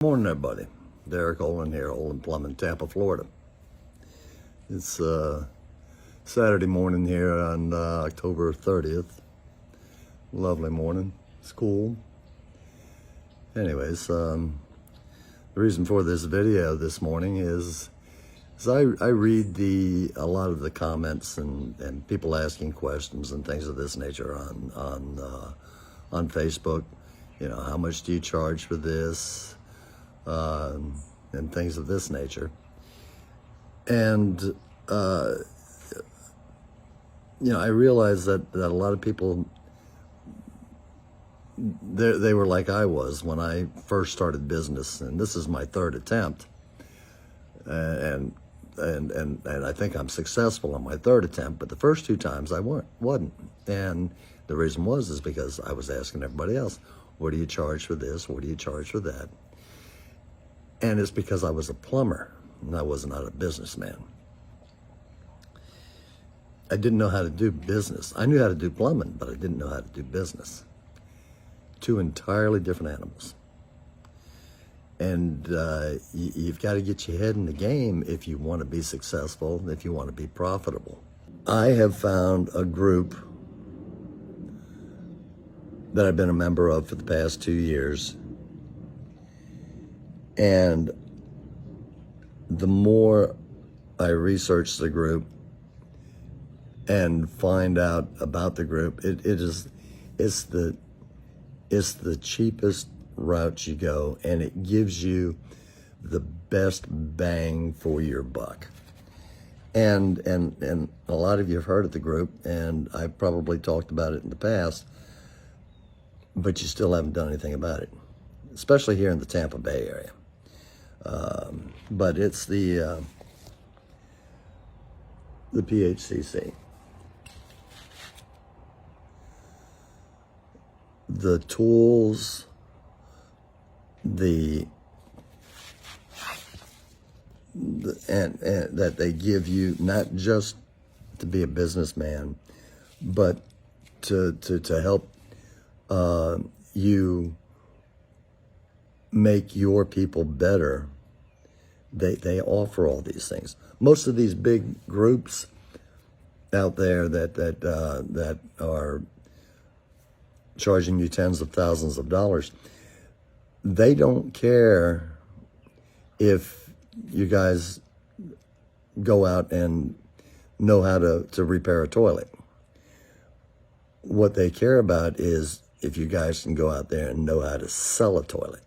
Morning, everybody. Derek Olin here, Olin Plumbing, Tampa, Florida. It's Saturday morning here on October 30th. Lovely morning. It's cool. Anyways, the reason for this video this morning is I read a lot of the comments and people asking questions and things of this nature on Facebook. You know, how much do you charge for this? And things of this nature. And, you know, I realized that a lot of people, they were like I was when I first started business, and this is my third attempt. And I think I'm successful on my third attempt, but the first two times I wasn't. And the reason is because I was asking everybody else, what do you charge for this? What do you charge for that? And it's because I was a plumber and I was not a businessman. I didn't know how to do business. I knew how to do plumbing, but I didn't know how to do business. Two entirely different animals. And you've got to get your head in the game if you want to be successful, if you want to be profitable. I have found a group that I've been a member of for the past 2 years. And the more I research the group and find out about the group, it's the cheapest route you go, and it gives you the best bang for your buck. And a lot of you have heard of the group, and I've probably talked about it in the past, but you still haven't done anything about it, especially here in the Tampa Bay area. But it's the PHCC. The tools, and that they give you, not just to be a businessman, but to help you make your people better. They offer all these things. Most of these big groups out there that are charging you tens of thousands of dollars, they don't care if you guys go out and know how to repair a toilet. What they care about is if you guys can go out there and know how to sell a toilet.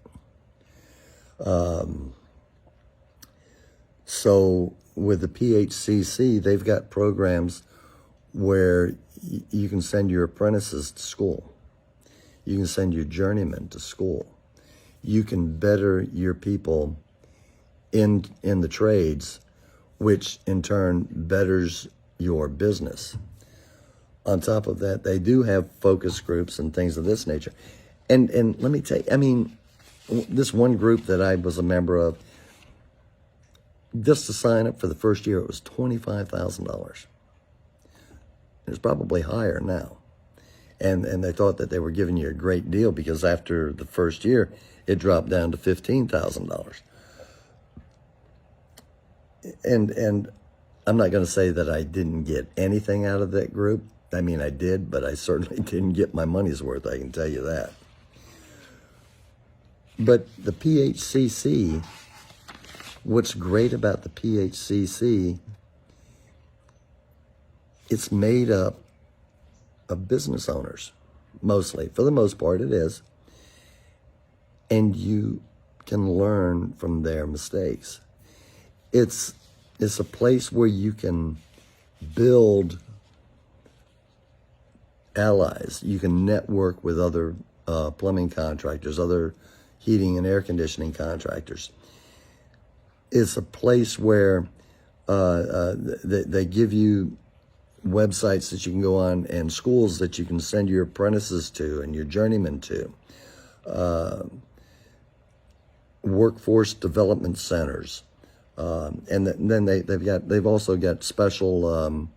So with the PHCC, they've got programs where you can send your apprentices to school. You can send your journeymen to school. You can better your people in the trades, which in turn betters your business. On top of that, they do have focus groups and things of this nature. And let me tell you, I mean, this one group that I was a member of, just to sign up for the first year, it was $25,000. It's probably higher now. And they thought that they were giving you a great deal because after the first year, it dropped down to $15,000. And I'm not going to say that I didn't get anything out of that group. I mean, I did, but I certainly didn't get my money's worth, I can tell you that. But the PHCC, what's great about the PHCC, it's made up of business owners, mostly. For the most part, it is. And you can learn from their mistakes. It's a place where you can build allies. You can network with other plumbing contractors, other heating and air conditioning contractors. It's a place where they give you websites that you can go on and schools that you can send your apprentices to and your journeymen to. Workforce development centers. And then they've also got special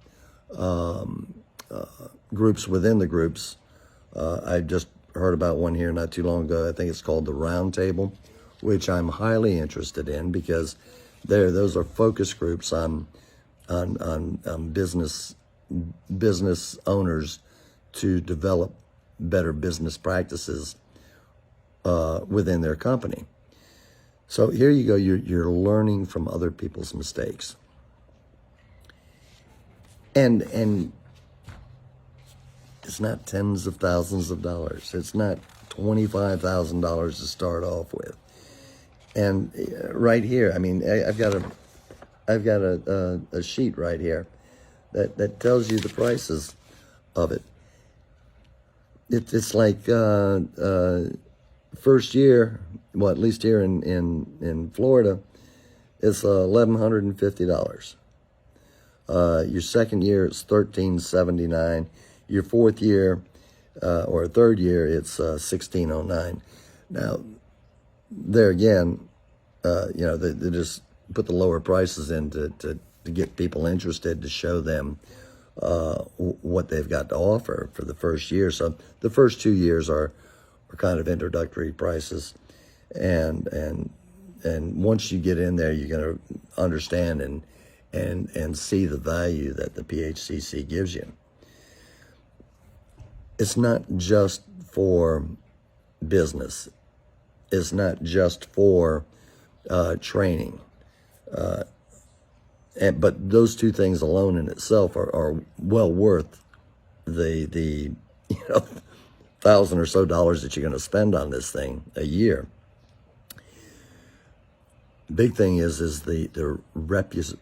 groups within the groups. I just heard about one here not too long ago. I think it's called the Round Table, which I'm highly interested in because those are focus groups on business owners to develop better business practices within their company. So here you go, you're learning from other people's mistakes. And it's not tens of thousands of dollars. It's not $25,000 to start off with. And right here, I mean, I've got a sheet right here that tells you the prices of it. It's like first year, well, at least here in Florida, it's $1,150. Your second year, it's $1,379. Your fourth year or third year, it's $1,609. Now, there again, they just put the lower prices in to get people interested, to show them what they've got to offer for the first year. So the first 2 years are kind of introductory prices, and once you get in there, you're going to understand and see the value that the PHCC gives you. It's not just for business. It's not just for training. But those two things alone in itself are well worth the $1,000 or so that you're going to spend on this thing a year. Big thing is the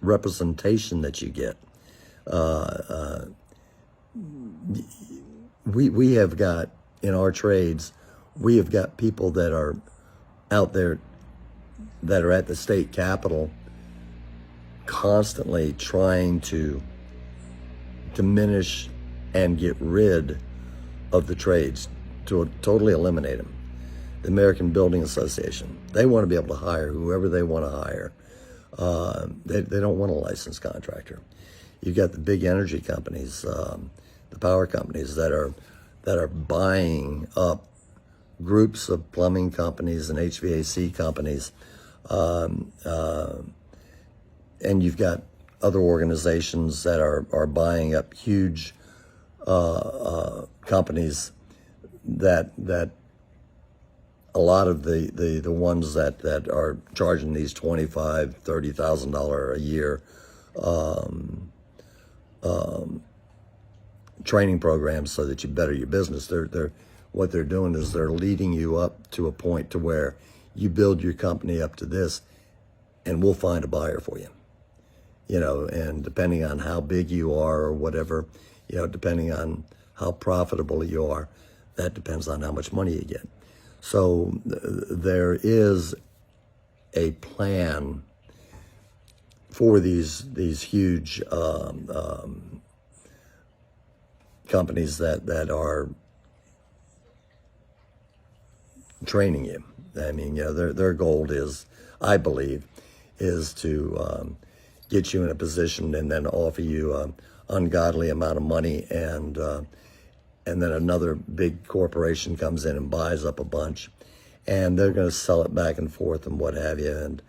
representation that you get. We have got, in our trades, we have got people that are out there that are at the state capitol constantly trying to diminish and get rid of the trades, to totally eliminate them. The American Building Association, they want to be able to hire whoever they want to hire. They don't want a licensed contractor. You've got the big energy companies, the power companies that are buying up groups of plumbing companies and HVAC companies, and you've got other organizations that are buying up huge companies that a lot of the ones that are charging these $25,000-$30,000 a year training programs so that you better your business. What they're doing is they're leading you up to a point to where you build your company up to this, and we'll find a buyer for you. And depending on how big you are or whatever, depending on how profitable you are, that depends on how much money you get. So there is a plan for these huge companies that are training you. I mean, their goal is, I believe, is to get you in a position and then offer you an ungodly amount of money, and then another big corporation comes in and buys up a bunch, and they're going to sell it back and forth and what have you, and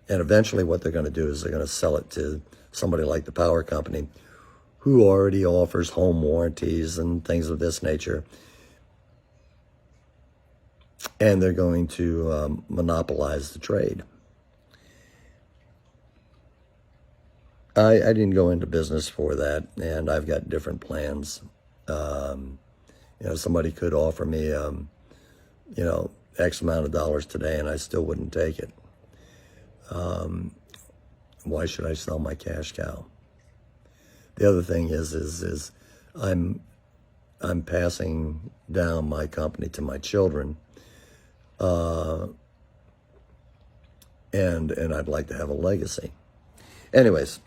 eventually what they're going to do is they're going to sell it to somebody like the power company, who already offers home warranties and things of this nature, and they're going to monopolize the trade. I didn't go into business for that, and I've got different plans. Somebody could offer me, X amount of dollars today, and I still wouldn't take it. Why should I sell my cash cow? The other thing is I'm passing down my company to my children, and I'd like to have a legacy. Anyways,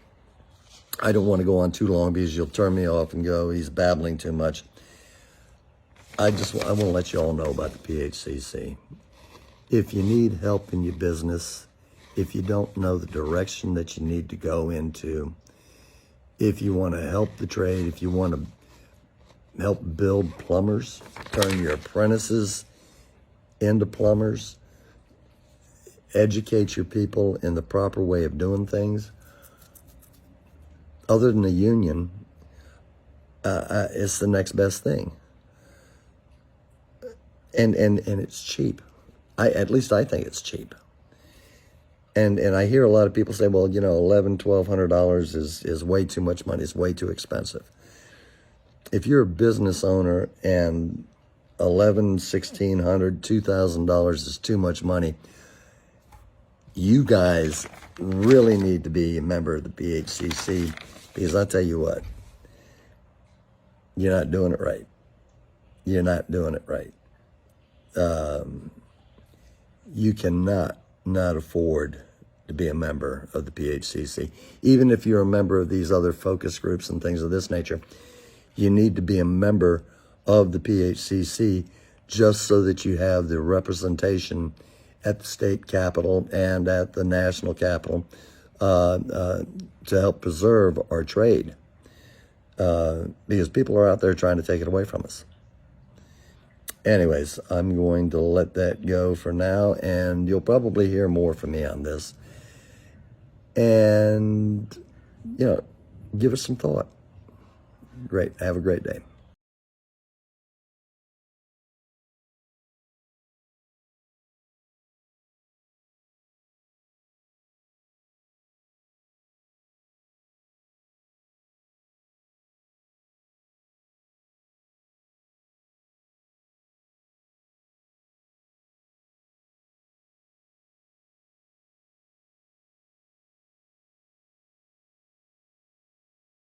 I don't want to go on too long because you'll turn me off and go, he's babbling too much. I want to let you all know about the PHCC. If you need help in your business, if you don't know the direction that you need to go into, if you want to help the trade, if you want to help build plumbers, turn your apprentices into plumbers, educate your people in the proper way of doing things, other than the union, it's the next best thing. And it's cheap. At least I think it's cheap. And I hear a lot of people say, well, you know, $1,100-$1,200 is way too much money. It's way too expensive. If you're a business owner and $1,100, $1,600, $2,000 is too much money, you guys really need to be a member of the PHCC, because I tell you what, you're not doing it right. You're not doing it right. You cannot not afford to be a member of the PHCC. Even if you're a member of these other focus groups and things of this nature, you need to be a member of the PHCC just so that you have the representation at the state capitol and at the national capitol to help preserve our trade. Because people are out there trying to take it away from us. Anyways, I'm going to let that go for now, and you'll probably hear more from me on this. And, you know, give us some thought. Great. Have a great day.